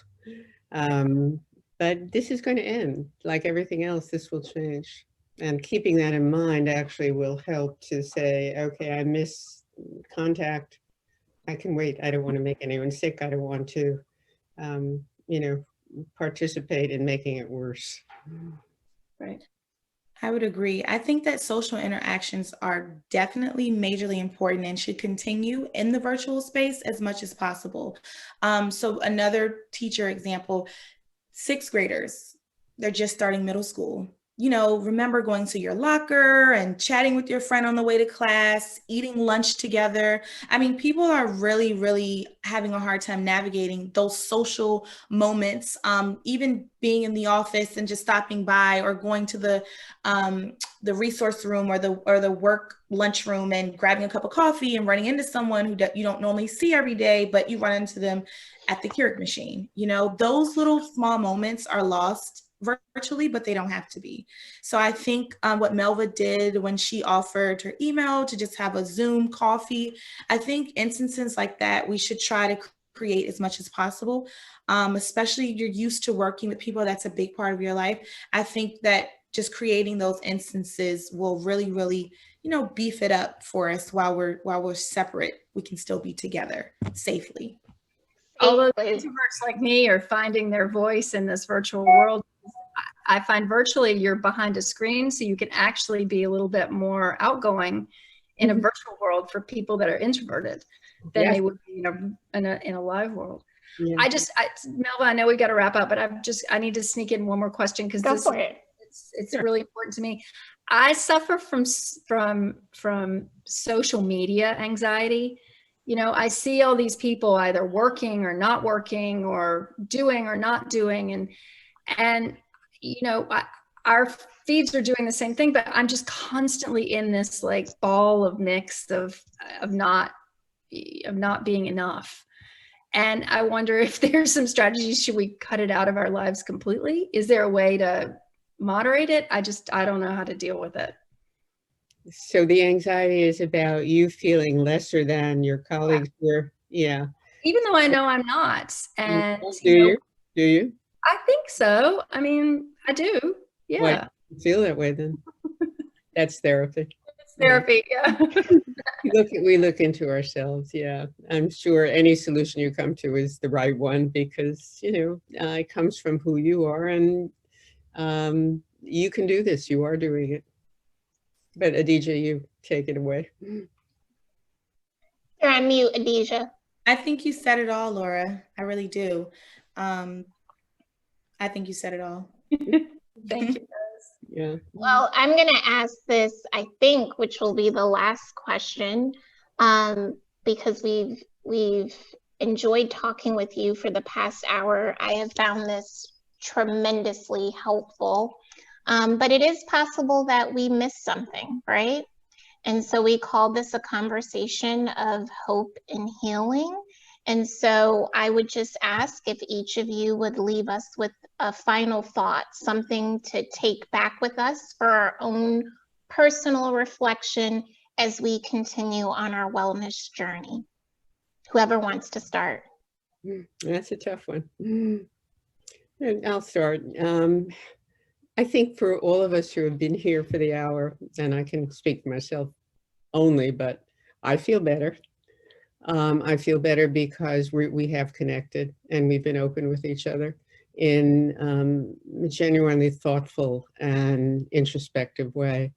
But this is going to end. Like everything else, this will change. And keeping that in mind actually will help to say, okay, I miss contact. I can wait. I don't want to make anyone sick. I don't want to, you know, participate in making it worse. Right. I would agree. I think that social interactions are definitely majorly important and should continue in the virtual space as much as possible. So another teacher example, 6th graders, they're just starting middle school. You know, remember going to your locker and chatting with your friend on the way to class, eating lunch together. I mean, people are really, really having a hard time navigating those social moments, even being in the office and just stopping by, or going to the resource room or the work lunchroom and grabbing a cup of coffee and running into someone who you don't normally see every day, but you run into them at the Keurig machine. You know, those little small moments are lost virtually, but they don't have to be. So I think what Melva did when she offered her email to just have a Zoom coffee, I think instances like that, we should try to create as much as possible, especially if you're used to working with people, that's a big part of your life. I think that just creating those instances will really, really, you know, beef it up for us while we're separate. We can still be together safely. Although introverts like me are finding their voice in this virtual world, I find virtually you're behind a screen, so you can actually be a little bit more outgoing in a virtual world for people that are introverted than they would be in a live world. Yeah. Melva, I know we got to wrap up, but I need to sneak in one more question because it's really important to me. I suffer from social media anxiety. You know, I see all these people either working or not working, or doing or not doing, and you know, our feeds are doing the same thing, but I'm just constantly in this like ball of mix of not being enough. And I wonder if there's some strategies. Should we cut it out of our lives completely? Is there a way to moderate it? I don't know how to deal with it. So the anxiety is about you feeling lesser than your colleagues here. Yeah. Even though I know I'm not. And do you? I think so. I mean, I do. Yeah. Why do you feel that way then? That's therapy. It's therapy, yeah. We look into ourselves. Yeah. I'm sure any solution you come to is the right one, because, you know, it comes from who you are, and you can do this. You are doing it. But Adijat, you take it away. You're on mute, Adijat. I think you said it all, Laura. I really do. I think you said it all. Thank you, guys. Yeah. Well, I'm going to ask this, I think, which will be the last question, because we've enjoyed talking with you for the past hour. I have found this tremendously helpful, but it is possible that we missed something, right? And so we call this a conversation of hope and healing. And so I would just ask if each of you would leave us with a final thought, something to take back with us for our own personal reflection as we continue on our wellness journey. Whoever wants to start. That's a tough one. And I'll start. I think for all of us who have been here for the hour, and I can speak for myself only, but I feel better. I feel better because we have connected and we've been open with each other in a genuinely thoughtful and introspective way.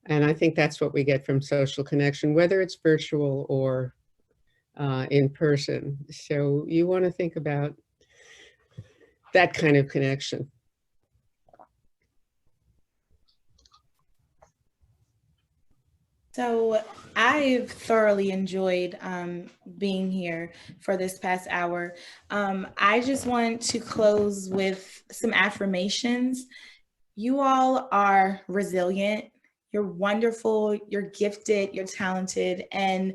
And I think that's what we get from social connection, whether it's virtual or in person. So you want to think about that kind of connection. So I've thoroughly enjoyed being here for this past hour. I just want to close with some affirmations. You all are resilient. You're wonderful. You're gifted. You're talented. And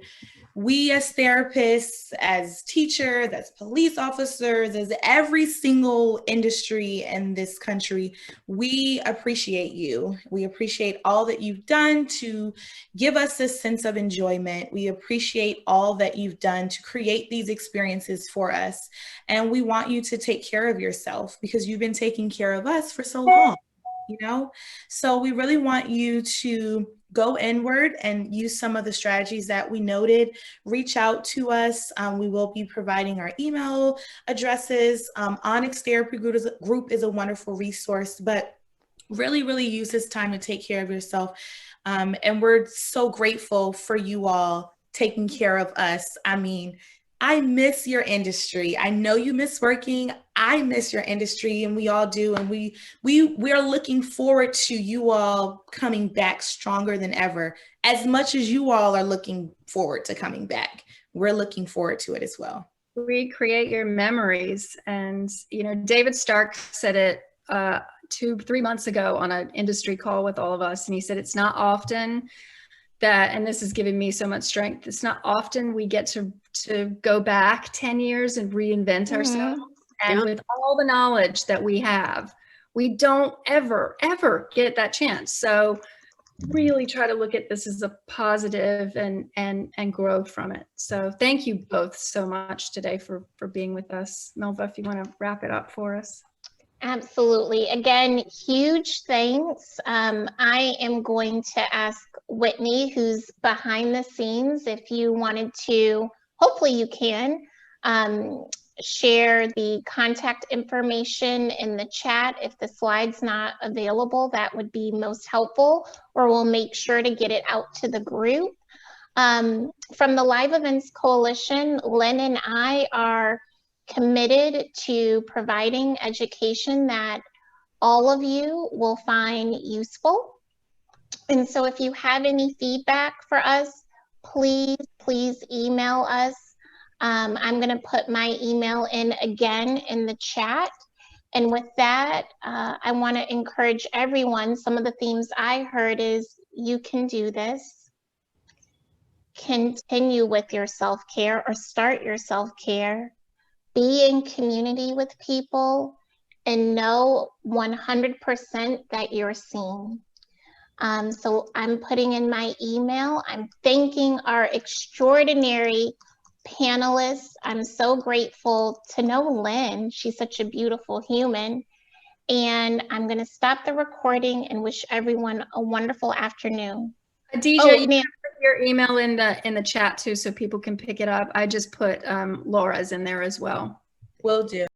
we as therapists, as teachers, as police officers, as every single industry in this country, we appreciate you. We appreciate all that you've done to give us this sense of enjoyment. We appreciate all that you've done to create these experiences for us. And we want you to take care of yourself because you've been taking care of us for so long. So we really want you to go inward and use some of the strategies that we noted. Reach out to us. We will be providing our email addresses. Onyx Therapy Group is a wonderful resource, but really use this time to take care of yourself. And we're so grateful for you all taking care of us. I mean, I miss your industry. I know you miss working. I miss your industry, and we all do. And we're looking forward to you all coming back stronger than ever. As much as you all are looking forward to coming back, we're looking forward to it as well. Recreate your memories. And, David Stark said it 2-3 months ago on an industry call with all of us. And he said, it's not often that, and this has given me so much strength, it's not often we get to go back 10 years and reinvent ourselves. And with all the knowledge that we have, we don't ever get that chance. So really try to look at this as a positive and grow from it. So thank you both so much today for being with us. Melva, if you want to wrap it up for us. Absolutely. Again, huge thanks. I am going to ask Whitney, who's behind the scenes, if you wanted to, hopefully you can, share the contact information in the chat. If the slide's not available, that would be most helpful, or we'll make sure to get it out to the group. From the Live Events Coalition, Lynn and I are committed to providing education that all of you will find useful. And so if you have any feedback for us, please email us. I'm going to put my email in again in the chat. And with that, I want to encourage everyone. Some of the themes I heard is you can do this. Continue with your self-care or start your self-care. Be in community with people and know 100% that you're seen. So I'm putting in my email. I'm thanking our extraordinary panelists. I'm so grateful to know Lynn. She's such a beautiful human. And I'm going to stop the recording and wish everyone a wonderful afternoon. Adijat, you can put your email in the chat too, so people can pick it up. I just put Laura's in there as well. Will do.